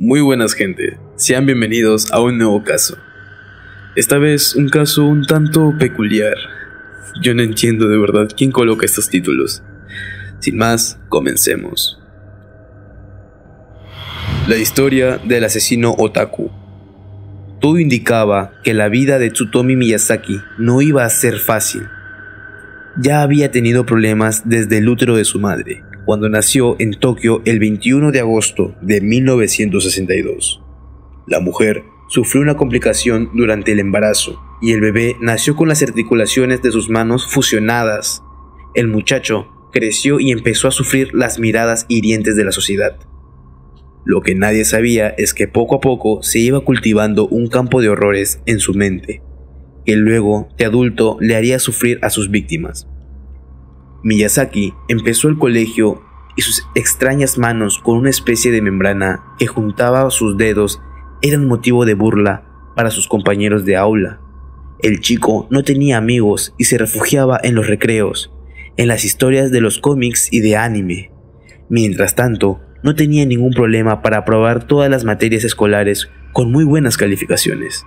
Muy buenas gente, sean bienvenidos a un nuevo caso. Esta vez un caso un tanto peculiar. Yo no entiendo de verdad quién coloca estos títulos. Sin más, comencemos. La historia del asesino otaku. Todo indicaba que la vida de Tsutomi Miyazaki no iba a ser fácil. Ya había tenido problemas desde el útero de su madre, cuando nació en Tokio el 21 de agosto de 1962. La mujer sufrió una complicación durante el embarazo y el bebé nació con las articulaciones de sus manos fusionadas. El muchacho creció y empezó a sufrir las miradas hirientes de la sociedad. Lo que nadie sabía es que poco a poco se iba cultivando un campo de horrores en su mente, que luego de adulto le haría sufrir a sus víctimas. Miyazaki empezó el colegio y sus extrañas manos con una especie de membrana que juntaba sus dedos eran motivo de burla para sus compañeros de aula. El chico no tenía amigos y se refugiaba en los recreos, en las historias de los cómics y de anime. Mientras tanto, no tenía ningún problema para aprobar todas las materias escolares con muy buenas calificaciones.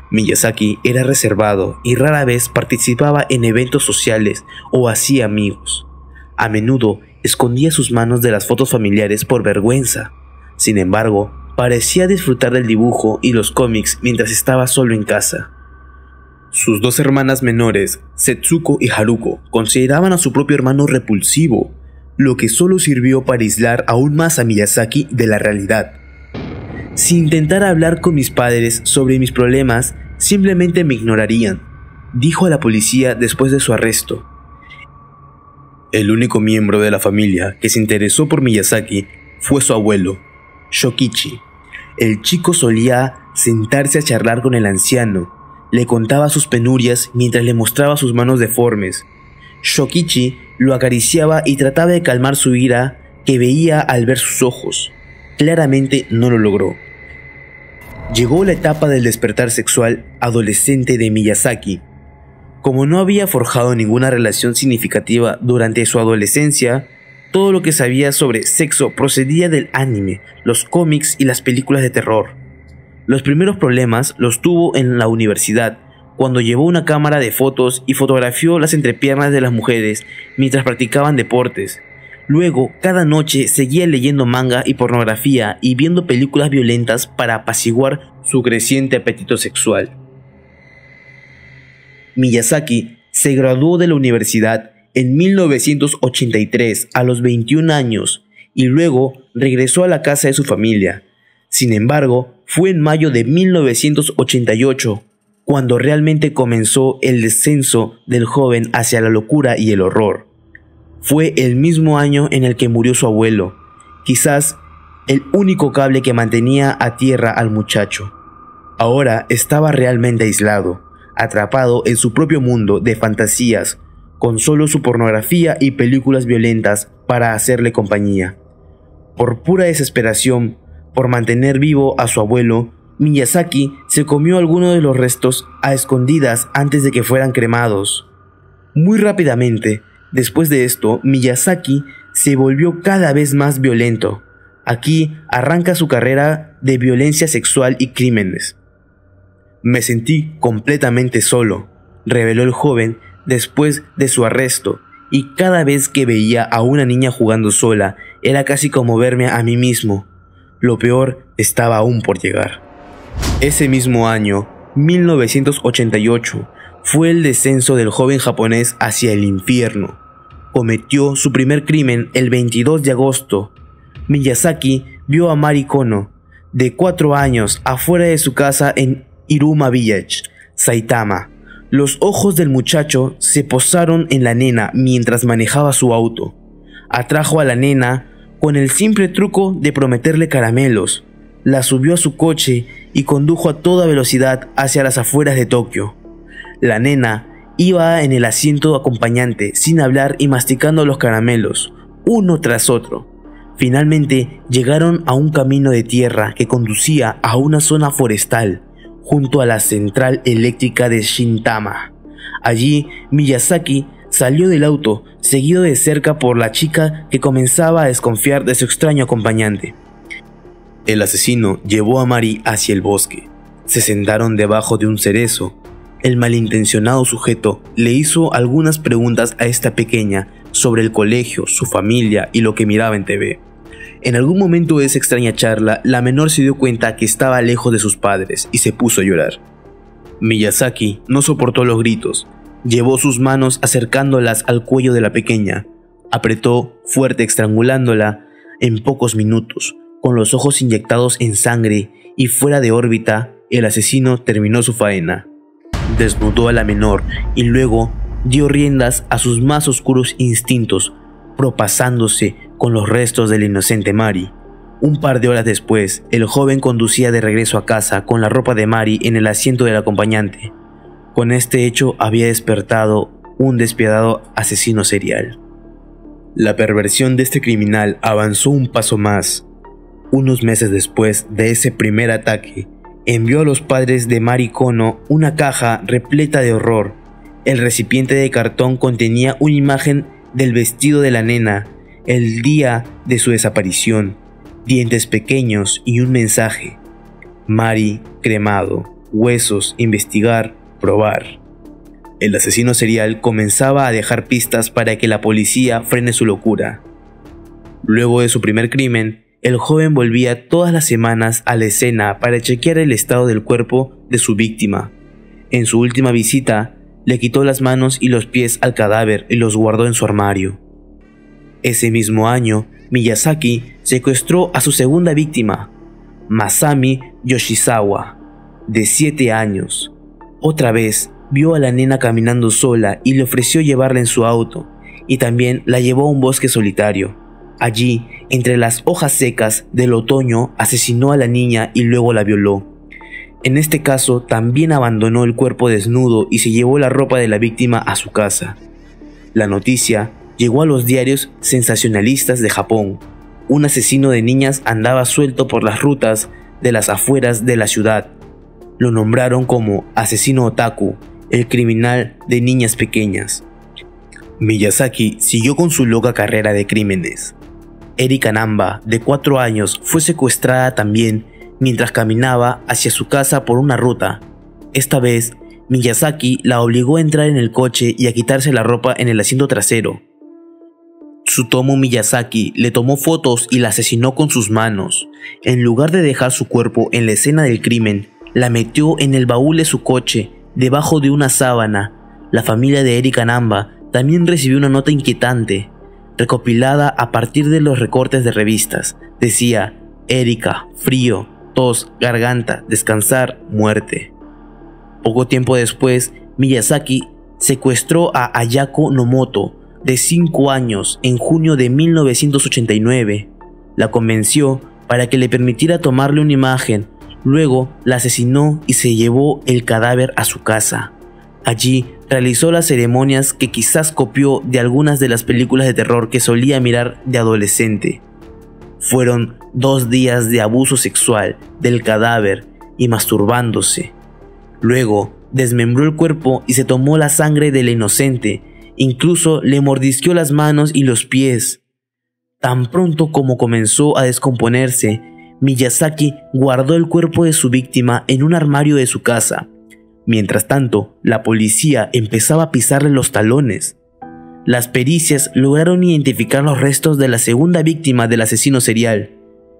Miyazaki era reservado y rara vez participaba en eventos sociales o hacía amigos. A menudo escondía sus manos de las fotos familiares por vergüenza. Sin embargo, parecía disfrutar del dibujo y los cómics mientras estaba solo en casa. Sus dos hermanas menores, Setsuko y Haruko, consideraban a su propio hermano repulsivo, lo que solo sirvió para aislar aún más a Miyazaki de la realidad. Si intentara hablar con mis padres sobre mis problemas, simplemente me ignorarían, dijo a la policía después de su arresto. El único miembro de la familia que se interesó por Miyazaki fue su abuelo, Shokichi. El chico solía sentarse a charlar con el anciano, le contaba sus penurias mientras le mostraba sus manos deformes. Shokichi lo acariciaba y trataba de calmar su ira que veía al ver sus ojos. Claramente no lo logró. Llegó la etapa del despertar sexual adolescente de Miyazaki. Como no había forjado ninguna relación significativa durante su adolescencia, todo lo que sabía sobre sexo procedía del anime, los cómics y las películas de terror. Los primeros problemas los tuvo en la universidad, cuando llevó una cámara de fotos y fotografió las entrepiernas de las mujeres mientras practicaban deportes. Luego, cada noche seguía leyendo manga y pornografía y viendo películas violentas para apaciguar su creciente apetito sexual. Miyazaki se graduó de la universidad en 1983 a los 21 años y luego regresó a la casa de su familia. Sin embargo, fue en mayo de 1988 cuando realmente comenzó el descenso del joven hacia la locura y el horror. Fue el mismo año en el que murió su abuelo, quizás el único cable que mantenía a tierra al muchacho. Ahora estaba realmente aislado, atrapado en su propio mundo de fantasías, con solo su pornografía y películas violentas para hacerle compañía. Por pura desesperación, por mantener vivo a su abuelo, Miyazaki se comió algunos de los restos a escondidas antes de que fueran cremados. Muy rápidamente, después de esto, Miyazaki se volvió cada vez más violento. Aquí arranca su carrera de violencia sexual y crímenes. Me sentí completamente solo, reveló el joven después de su arresto, y cada vez que veía a una niña jugando sola, era casi como verme a mí mismo. Lo peor estaba aún por llegar. Ese mismo año, 1988, fue el descenso del joven japonés hacia el infierno. Cometió su primer crimen el 22 de agosto. Miyazaki vio a Mari Kono, de 4 años, afuera de su casa en Iruma Village, Saitama. Los ojos del muchacho se posaron en la nena mientras manejaba su auto. Atrajo a la nena con el simple truco de prometerle caramelos. La subió a su coche y condujo a toda velocidad hacia las afueras de Tokio. La nena iba en el asiento acompañante sin hablar y masticando los caramelos, uno tras otro. Finalmente llegaron a un camino de tierra que conducía a una zona forestal, junto a la central eléctrica de Shintama. Allí, Miyazaki salió del auto, seguido de cerca por la chica que comenzaba a desconfiar de su extraño acompañante. El asesino llevó a Mari hacia el bosque. Se sentaron debajo de un cerezo. El malintencionado sujeto le hizo algunas preguntas a esta pequeña sobre el colegio, su familia y lo que miraba en TV. En algún momento de esa extraña charla, la menor se dio cuenta que estaba lejos de sus padres y se puso a llorar. Miyazaki no soportó los gritos. Llevó sus manos acercándolas al cuello de la pequeña. Apretó fuerte estrangulándola. En pocos minutos, con los ojos inyectados en sangre y fuera de órbita, el asesino terminó su faena. Desnudó a la menor y luego dio riendas a sus más oscuros instintos, propasándose con los restos de la inocente Mari. Un par de horas después, el joven conducía de regreso a casa con la ropa de Mari en el asiento del acompañante. Con este hecho había despertado un despiadado asesino serial. La perversión de este criminal avanzó un paso más. Unos meses después de ese primer ataque, envió a los padres de Mari Kono una caja repleta de horror. El recipiente de cartón contenía una imagen del vestido de la nena el día de su desaparición, dientes pequeños y un mensaje: Mari cremado, huesos, investigar, probar. El asesino serial comenzaba a dejar pistas para que la policía frene su locura. Luego de su primer crimen, el joven volvía todas las semanas a la escena para chequear el estado del cuerpo de su víctima. En su última visita, le quitó las manos y los pies al cadáver y los guardó en su armario. Ese mismo año, Miyazaki secuestró a su segunda víctima, Masami Yoshizawa, de 7 años. Otra vez, vio a la nena caminando sola y le ofreció llevarla en su auto, y también la llevó a un bosque solitario. Allí, entre las hojas secas del otoño, asesinó a la niña y luego la violó. En este caso, también abandonó el cuerpo desnudo y se llevó la ropa de la víctima a su casa. La noticia llegó a los diarios sensacionalistas de Japón. Un asesino de niñas andaba suelto por las rutas de las afueras de la ciudad. Lo nombraron como asesino otaku, el criminal de niñas pequeñas. Miyazaki siguió con su loca carrera de crímenes. Erika Namba, de 4 años, fue secuestrada también mientras caminaba hacia su casa por una ruta. Esta vez, Miyazaki la obligó a entrar en el coche y a quitarse la ropa en el asiento trasero. Tsutomu Miyazaki le tomó fotos y la asesinó con sus manos. En lugar de dejar su cuerpo en la escena del crimen, la metió en el baúl de su coche, debajo de una sábana. La familia de Erika Namba también recibió una nota inquietante, recopilada a partir de los recortes de revistas. Decía: Erika, frío, tos, garganta, descansar, muerte. Poco tiempo después, Miyazaki secuestró a Ayako Nomoto, de 5 años, en junio de 1989. La convenció para que le permitiera tomarle una imagen. Luego la asesinó y se llevó el cadáver a su casa. Allí realizó las ceremonias que quizás copió de algunas de las películas de terror que solía mirar de adolescente. Fueron 2 días de abuso sexual del cadáver y masturbándose. Luego desmembró el cuerpo y se tomó la sangre de la inocente. Incluso le mordisqueó las manos y los pies. Tan pronto como comenzó a descomponerse, Miyazaki guardó el cuerpo de su víctima en un armario de su casa. Mientras tanto, la policía empezaba a pisarle los talones. Las pericias lograron identificar los restos de la segunda víctima del asesino serial.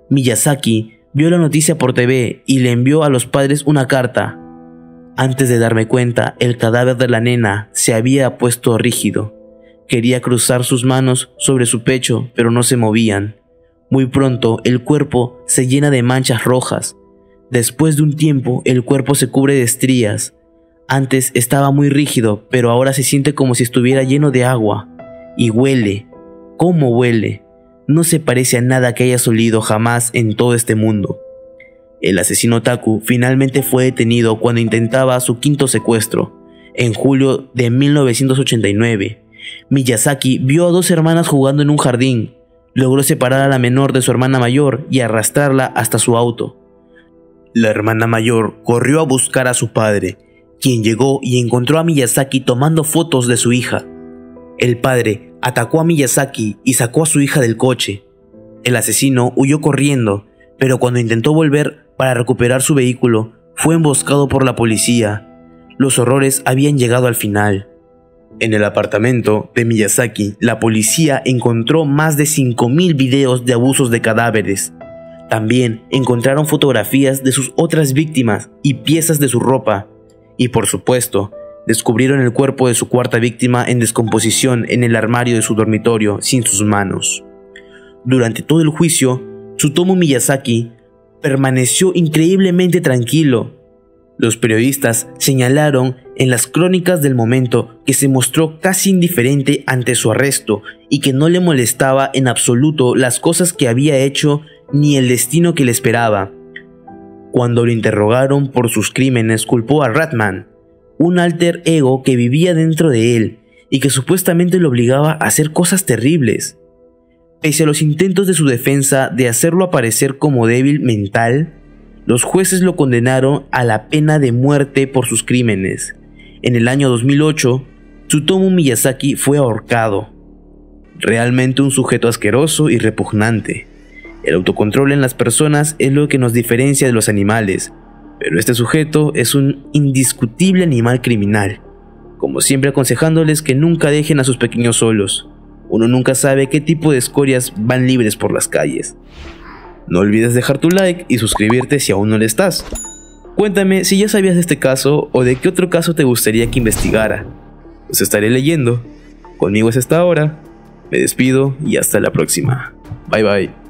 Miyazaki vio la noticia por TV y le envió a los padres una carta. Antes de darme cuenta, el cadáver de la nena se había puesto rígido. Quería cruzar sus manos sobre su pecho, pero no se movían. Muy pronto, el cuerpo se llena de manchas rojas. Después de un tiempo, el cuerpo se cubre de estrías. Antes estaba muy rígido, pero ahora se siente como si estuviera lleno de agua. Y huele. ¿Cómo huele? No se parece a nada que hayas olido jamás en todo este mundo. El asesino otaku finalmente fue detenido cuando intentaba su 5º secuestro. En julio de 1989, Miyazaki vio a 2 hermanas jugando en un jardín. Logró separar a la menor de su hermana mayor y arrastrarla hasta su auto. La hermana mayor corrió a buscar a su padre, quien llegó y encontró a Miyazaki tomando fotos de su hija. El padre atacó a Miyazaki y sacó a su hija del coche. El asesino huyó corriendo, pero cuando intentó volver para recuperar su vehículo, fue emboscado por la policía. Los horrores habían llegado al final. En el apartamento de Miyazaki, la policía encontró más de 5.000 videos de abusos de cadáveres. También encontraron fotografías de sus otras víctimas y piezas de su ropa. Y por supuesto, descubrieron el cuerpo de su cuarta víctima en descomposición en el armario de su dormitorio sin sus manos. Durante todo el juicio, Tsutomu Miyazaki permaneció increíblemente tranquilo. Los periodistas señalaron en las crónicas del momento que se mostró casi indiferente ante su arresto y que no le molestaba en absoluto las cosas que había hecho ni el destino que le esperaba. Cuando lo interrogaron por sus crímenes, culpó a Ratman, un alter ego que vivía dentro de él y que supuestamente lo obligaba a hacer cosas terribles. Pese a los intentos de su defensa de hacerlo aparecer como débil mental, los jueces lo condenaron a la pena de muerte por sus crímenes. En el año 2008, Tsutomu Miyazaki fue ahorcado. Realmente un sujeto asqueroso y repugnante. El autocontrol en las personas es lo que nos diferencia de los animales, pero este sujeto es un indiscutible animal criminal. Como siempre aconsejándoles que nunca dejen a sus pequeños solos. Uno nunca sabe qué tipo de escorias van libres por las calles. No olvides dejar tu like y suscribirte si aún no lo estás. Cuéntame si ya sabías de este caso o de qué otro caso te gustaría que investigara. Los estaré leyendo. Conmigo es hasta ahora. Me despido y hasta la próxima. Bye bye.